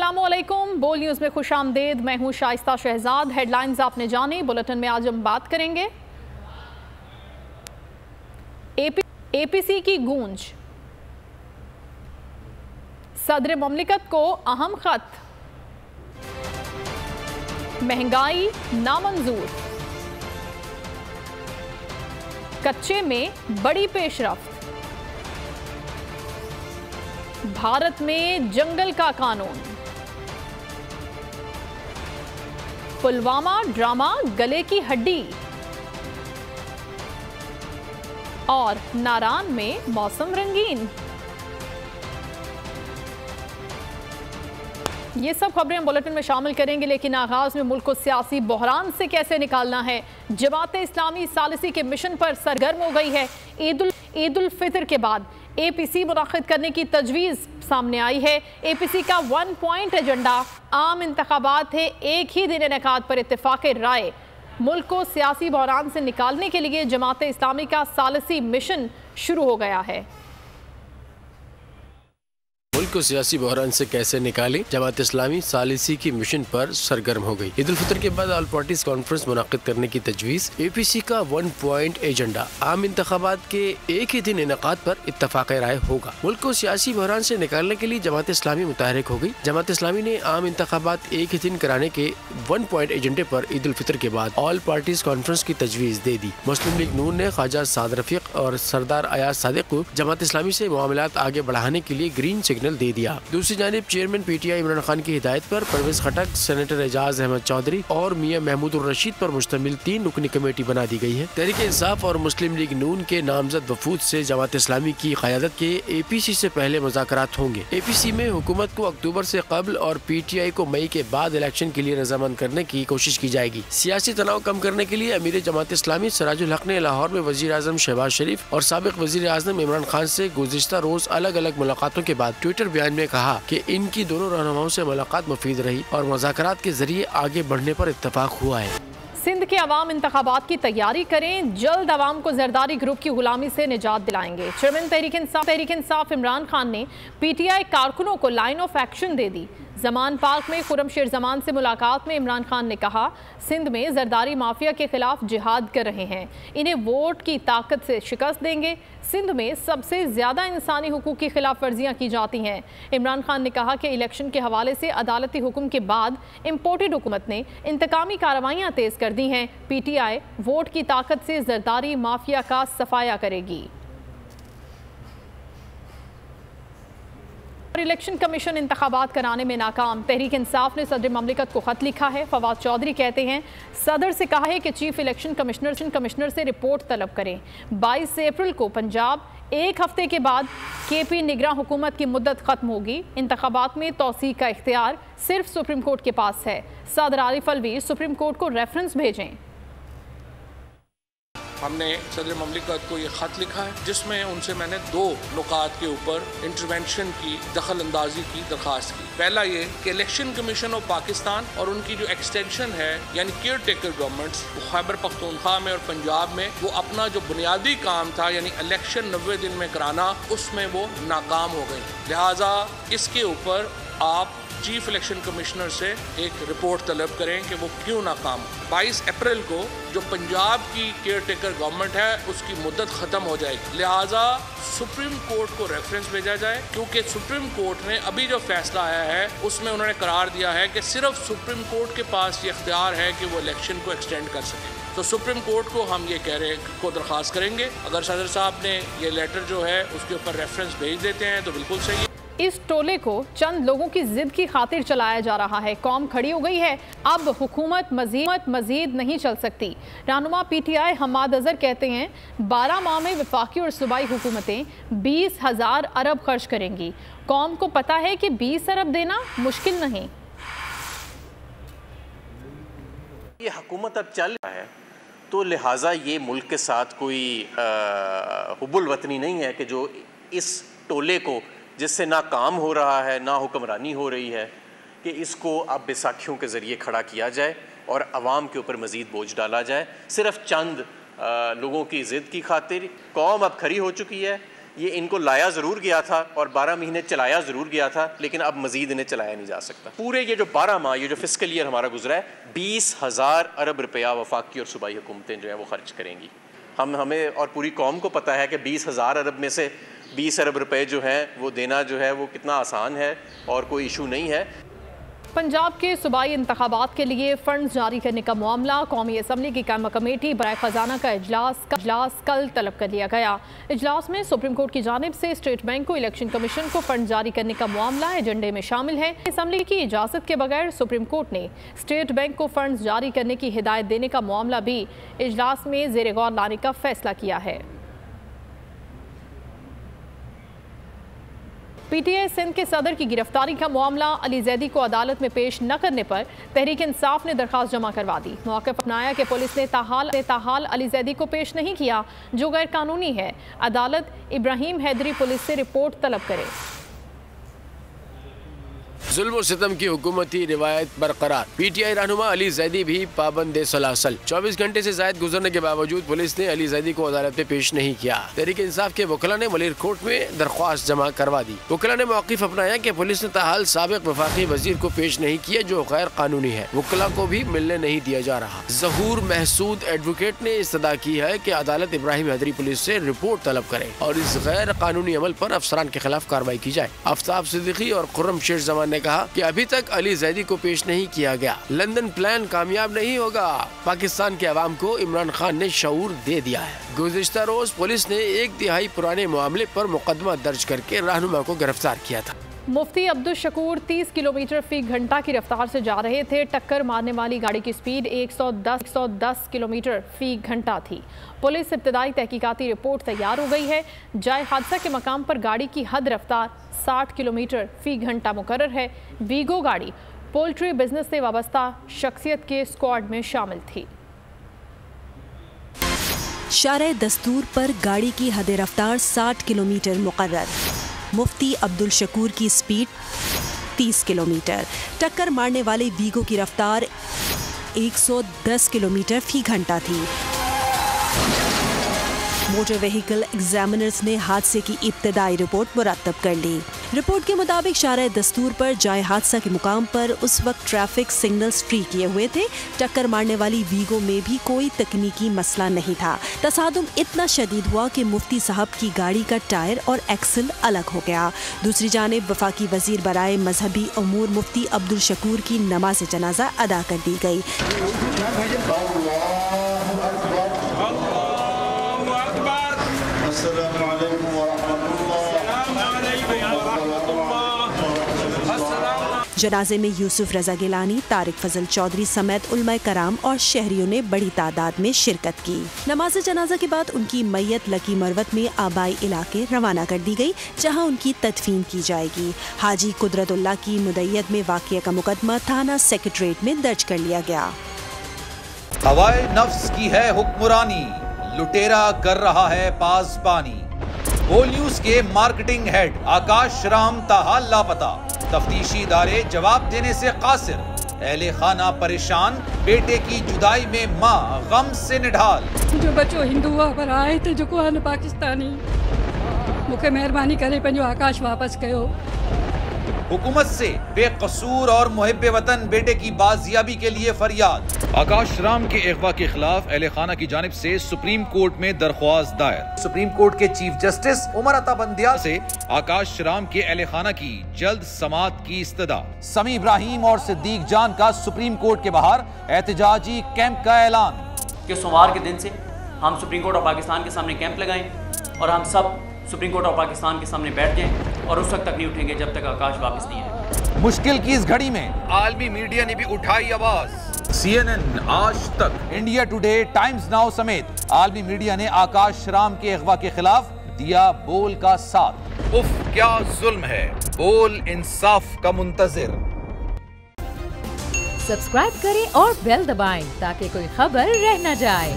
अस्सलामुअलैकुम, बोल न्यूज़ में खुश आमदेद। मैं हूँ शाइस्ता शहजाद। हेडलाइंस आपने जानी। बुलेटिन में आज हम बात करेंगे एपीसी की गूंज, सदर ममलिकत को अहम खत, महंगाई नामंजूर, कच्चे में बड़ी पेशरफ्त, भारत में जंगल का कानून, पुलवामा ड्रामा गले की हड्डी और नारान में मौसम रंगीन। ये सब खबरें हम बुलेटिन में शामिल करेंगे, लेकिन आगाज में मुल्क को सियासी बहरान से कैसे निकालना है। जमात इस्लामी सालिसी के मिशन पर सरगर्म हो गई है। ईद उल फितर के बाद एपीसी मुनाकिद करने की तजवीज़ सामने आई है। एपीसी का 1 पॉइंट एजेंडा आम इंतखाबात है, एक ही दिन इनेकाद पर इत्तेफाक राय। मुल्क को सियासी बहरान से निकालने के लिए जमात इस्लामी का सालिसी मिशन शुरू हो गया है। मुल्क को सियासी बहरान से कैसे निकालें, जमात इस्लामी सालिसी की मिशन पर सरगर्म हो गई। ईद उल फितर के बाद ऑल पार्टीज कॉन्फ्रेंस मुनाकिद करने की तजवीज़। एपीसी का 1 पॉइंट एजेंडा आम इंतखाबात के एक ही दिन इनेकाद पर इत्तफाक राय होगा। मुल्क को सियासी बहरान से निकालने के लिए जमात इस्लामी मुतहरिक हो गई। जमात इस्लामी ने आम इंतखाबात एक ही दिन कराने के 1 पॉइंट एजेंडे पर ईद उल फितर के बाद ऑल पार्टीज कॉन्फ्रेंस की तजवीज़ दे दी। मुस्लिम लीग नून ने ख्वाजा साद रफीक और सरदार अयाज सादिक को जमात इस्लामी से मामलात आगे बढ़ाने के लिए ग्रीन सिग्नल दे दिया। दूसरी जानिब चेयरमैन पीटीआई इमरान खान की हिदायत पर परवेज खटक, सेनेटर एजाज अहमद चौधरी और मियां महमूद उर रशीद पर मुश्तमिल 3 रुकनी कमेटी बना दी गई है। तहरीक इंसाफ और मुस्लिम लीग नून के नामजद वफूद से जमात इस्लामी की क़यादत के एपीसी से पहले मुज़ाकरात होंगे। एपीसी में हुकूमत को अक्टूबर से कबल और पीटीआई को मई के बाद इलेक्शन के लिए रजामंद करने की कोशिश की जाएगी। सियासी तनाव कम करने के लिए अमीर जमात इस्लामी सिराजुल हक ने लाहौर में वज़ीर आज़म शहबाज शरीफ और साबिक वज़ीर आज़म इमरान खान से गुज़िश्ता रोज अलग अलग मुलाकातों के बाद ट्विटर बयान में कहा कि इनकी दोनों रहनुमाओं से मुलाकात मुफीद रही और मुज़ाकरात के जरिए आगे बढ़ने पर इत्तफाक हुआ है। सिंध के अवाम इंतखाबात की तैयारी करें, जल्द अवाम को जरदारी ग्रुप की गुलामी से निजात दिलाएंगे। चेयरमैन तहरीक इंसाफ इमरान खान ने पीटीआई कारकुनों को line of action they the. Zaman park में खुरमशेर जमान से मुलाकात में इमरान खान ने कहा, सिंध में जरदारी माफिया के खिलाफ जिहाद कर रहे हैं, इन्हें वोट की ताकत से शिकस्त देंगे। सिंध में सबसे ज़्यादा इंसानी हुकूक की खिलाफ वर्जियाँ की जाती हैं। इमरान खान ने कहा कि इलेक्शन के हवाले से अदालती हुक्म के बाद इम्पोर्टेड हुकूमत ने इंतकामी कार्रवाइयाँ तेज़ कर दी हैं। पीटीआई वोट की ताकत से जरदारी माफिया का सफाया करेगी। इलेक्शन कमीशन इंतखाबात कराने में नाकाम, तहरीक इंसाफ ने सदर ममलिकत को खत लिखा है। फवाद चौधरी कहते हैं, सदर से कहा है कि चीफ इलेक्शन कमिश्नर से रिपोर्ट तलब करें। 22 अप्रैल को पंजाब, एक हफ्ते के बाद केपी निगरां हुकूमत की मुद्दत खत्म होगी। इंतखाबात में तौसीक का इख्तियार सिर्फ सुप्रीम कोर्ट के पास है। सदर आरिफ अलवी सुप्रीम कोर्ट को रेफरेंस भेजें। हमने सदर ममलिकत को ये ख़त लिखा है जिसमें उनसे मैंने 2 नुकात के ऊपर इंटरवेंशन की, दखल अंदाजी की दरख्वास्त की। पहला ये कि इलेक्शन कमीशन ऑफ पाकिस्तान और उनकी जो एक्सटेंशन है यानी केयर टेकर गवर्नमेंट्स, वो खैबर पख्तूनख्वा में और पंजाब में वो अपना जो बुनियादी काम था यानी इलेक्शन 90 दिन में कराना, उसमें वो नाकाम हो गई। लिहाजा इसके ऊपर आप चीफ इलेक्शन कमिश्नर से एक रिपोर्ट तलब करें कि वो क्यों नाकाम। 22 अप्रैल को जो पंजाब की केयर टेकर गवर्नमेंट है उसकी मुद्दत ख़त्म हो जाएगी। लिहाजा सुप्रीम कोर्ट को रेफरेंस भेजा जाए, क्योंकि सुप्रीम कोर्ट ने अभी जो फैसला आया है उसमें उन्होंने करार दिया है कि सिर्फ सुप्रीम कोर्ट के पास ये इख्तियार है कि वो इलेक्शन को एक्सटेंड कर सके। तो सुप्रीम कोर्ट को हम ये कह रहे को दरख्वास्त करेंगे, अगर सदर साहब ने ये लेटर जो है उसके ऊपर रेफरेंस भेज देते हैं तो बिल्कुल सही है। इस टोले को चंद लोगों की जिद की खातिर चलाया जा रहा है। कौम खड़ी हो गई है, अब हुकूमत मजीद नहीं चल सकती। रहनुमा पीटीआई हमाद अजहर कहते हैं, 12 माह में वफाकी और सूबाई हुकूमतें 20,000 अरब खर्च करेंगी। कौम को पता है कि 20 अरब देना मुश्किल नहीं। ये हुकूमत अब चल रहा है तो लिहाजा ये मुल्क के साथ कोई हुब्बुल वतनी नहीं है कि जो इस टोले को, जिससे ना काम हो रहा है ना हुक्मरानी हो रही है, कि इसको अब बैसाखियों के ज़रिए खड़ा किया जाए और आवाम के ऊपर मज़ीद बोझ डाला जाए। सिर्फ चंद लोगों की ज़िद की खातिर कौम अब खड़ी हो चुकी है। ये इनको लाया ज़रूर गया था और 12 महीने चलाया ज़रूर गया था, लेकिन अब मज़ीद इन्हें चलाया नहीं जा सकता। पूरे ये जो 12 माह, ये जो फिस्कल ईयर हमारा गुजरा है, 20,000 अरब रुपया वफाकी और सूबाई हुकूमतें जो है वो खर्च करेंगी। हमें और पूरी कौम को पता है कि 20,000 अरब में से 20 अरब रुपए जो हैं वो देना जो है वो कितना आसान है और कोई इशू नहीं है। पंजाब के सूबाई इंतखाबात के लिए फंड जारी करने का मामला, कौमी असम्बली की कायमा कमेटी बराए खजाना का इजलास कल तलब कर लिया गया। इजलास में सुप्रीम कोर्ट की जानिब से स्टेट बैंक को इलेक्शन कमीशन को फंड जारी करने का मामला एजेंडे में शामिल है। असम्बली की इजाज़त के बगैर सुप्रीम कोर्ट ने स्टेट बैंक को फंड जारी करने की हिदायत देने का मामला भी इजलास में ज़ेर गौर लाने का फैसला किया है। पीटीआई सिंध के सदर की गिरफ्तारी का मामला, अली जैदी को अदालत में पेश न करने पर तहरीक इंसाफ ने दरखास्त जमा करवा दी। मौक़िफ़ अपनाया कि पुलिस ने ताहाल अली जैदी को पेश नहीं किया, जो गैर कानूनी है। अदालत इब्राहिम हैदरी पुलिस से रिपोर्ट तलब करे। जुल्म सितम की हुकूमती रिवायत बरकरार, पीटीआई रहनुमा अली जैदी भी पाबंद सलासल। 24 घंटे से जायद गुजरने के बावजूद पुलिस ने अली जैदी को अदालत में पेश नहीं किया। तहरीक इंसाफ के वकला ने मलिर कोर्ट में दरख्वास्त जमा करवा दी। वकला ने मौक़िफ़ अपनाया कि पुलिस ने ताहाल साबिक वफाकी वजीर को पेश नहीं किया, जो गैर कानूनी है। वकला को भी मिलने नहीं दिया जा रहा। ज़हूर महसूद एडवोकेट ने इस्तदा की है कि अदालत इब्राहिम हैदरी पुलिस से रिपोर्ट तलब करे और इस गैर कानूनी अमल पर अफसरान के खिलाफ कार्रवाई की जाए। आफ्ताब सिद्दीकी और खुर्रम शेर जमान ने कहा कि अभी तक अली जैदी को पेश नहीं किया गया। लंदन प्लान कामयाब नहीं होगा। पाकिस्तान के अवाम को इमरान खान ने शऊर दे दिया है। गुज़िश्ता रोज पुलिस ने 1 तिहाई पुराने मामले पर मुकदमा दर्ज करके रहनुमा को गिरफ्तार किया था। मुफ्ती अब्दुल शकूर 30 किलोमीटर फी घंटा की रफ्तार से जा रहे थे। टक्कर मारने वाली गाड़ी की स्पीड 110 किलोमीटर फी घंटा थी। पुलिस इब्तदाई तहकीकाती रिपोर्ट तैयार हो गई है। जाए हादसा के मकाम पर गाड़ी की हद रफ्तार 60 किलोमीटर फी घंटा मुकर्रर है। वीगो गाड़ी पोल्ट्री बिजनेस से वाबस्ता शख्सियत के स्क्वाड में शामिल थी। शारे दस्तूर पर गाड़ी की हद रफ्तार 60 किलोमीटर मुकर्रर। मुफ्ती अब्दुल शकूर की स्पीड 30 किलोमीटर। टक्कर मारने वाले वीगो की रफ्तार 110 किलोमीटर फी घंटा थी। मोटर व्हीकल एग्जामिनर्स ने हादसे की इब्तदाई रिपोर्ट मुरतब कर ली। रिपोर्ट के मुताबिक शारे दस्तूर पर जाए हादसा के मुकाम पर उस वक्त ट्रैफिक सिग्नल्स फ्री किए हुए थे। टक्कर मारने वाली वीगो में भी कोई तकनीकी मसला नहीं था। तसादुम इतना शदीद हुआ कि मुफ्ती साहब की गाड़ी का टायर और एक्सल अलग हो गया। दूसरी जानिब वफाकी वजीर बराए मजहबी अमूर मुफ्ती अब्दुल शकूर की नमाज जनाजा अदा कर दी गई। जनाजे में यूसुफ रजा गिलानी, तारिक फजल चौधरी समेत उलमाए कराम और शहरियों ने बड़ी तादाद में शिरकत की। नमाज जनाजा के बाद उनकी मैयत लकी मरवत में आबाई इलाके रवाना कर दी गई, जहां उनकी तदफीन की जाएगी। हाजी कुदरतुल्लाह की मुदय्यत में वाक़िया का मुकदमा थाना सेक्रेटरीट में दर्ज कर लिया गया। हवाए नफ्स की है हुक्मरानी, लुटेरा कर रहा है पासबानी। बोल न्यूज के मार्केटिंग हेड आकाश राम ताहाल लापता, तफ्तीशी इदारे जवाब देने से कासिर। अहले खाना परेशान, बेटे की जुदाई में माँ गम से निढाल। जो बच्चो हिंदू पर आए थे जो को पाकिस्तानी, मुझे मेहरबानी करे पंजो आकाश वापस कयो। हुकूमत से बेकसूर और मुहिब्बे वतन बेटे की बाजियाबी के लिए फरियाद। आकाश राम के अगवा के खिलाफ अहले खाना की जानिब से सुप्रीम कोर्ट में दरख्वास्त दायर। सुप्रीम कोर्ट के चीफ जस्टिस उमर अता बंदियाल से आकाश राम के अहले खाना की जल्द समाअत की इस्तदा। समी इब्राहिम और सिद्दीक जान का सुप्रीम कोर्ट के बाहर एहतजाजी कैंप का ऐलान कि सोमवार के दिन से हम सुप्रीम कोर्ट ऑफ पाकिस्तान के सामने कैंप लगाएं और हम सब सुप्रीम कोर्ट ऑफ पाकिस्तान के सामने बैठ जाएं और उस वक्त तक नहीं उठेंगे जब तक आकाश वापस नहीं है। मुश्किल की इस घड़ी में आलमी मीडिया ने भी उठाई आवाज। CNN, आज तक, इंडिया टुडे, टाइम्स नाउ समेत आलमी मीडिया ने आकाश राम के अगवा के खिलाफ दिया बोल का साथ। उफ क्या जुल्म है, बोल इंसाफ का मुंतजिर। सब्सक्राइब करें और बेल दबाएं ताकि कोई खबर रह न जाए।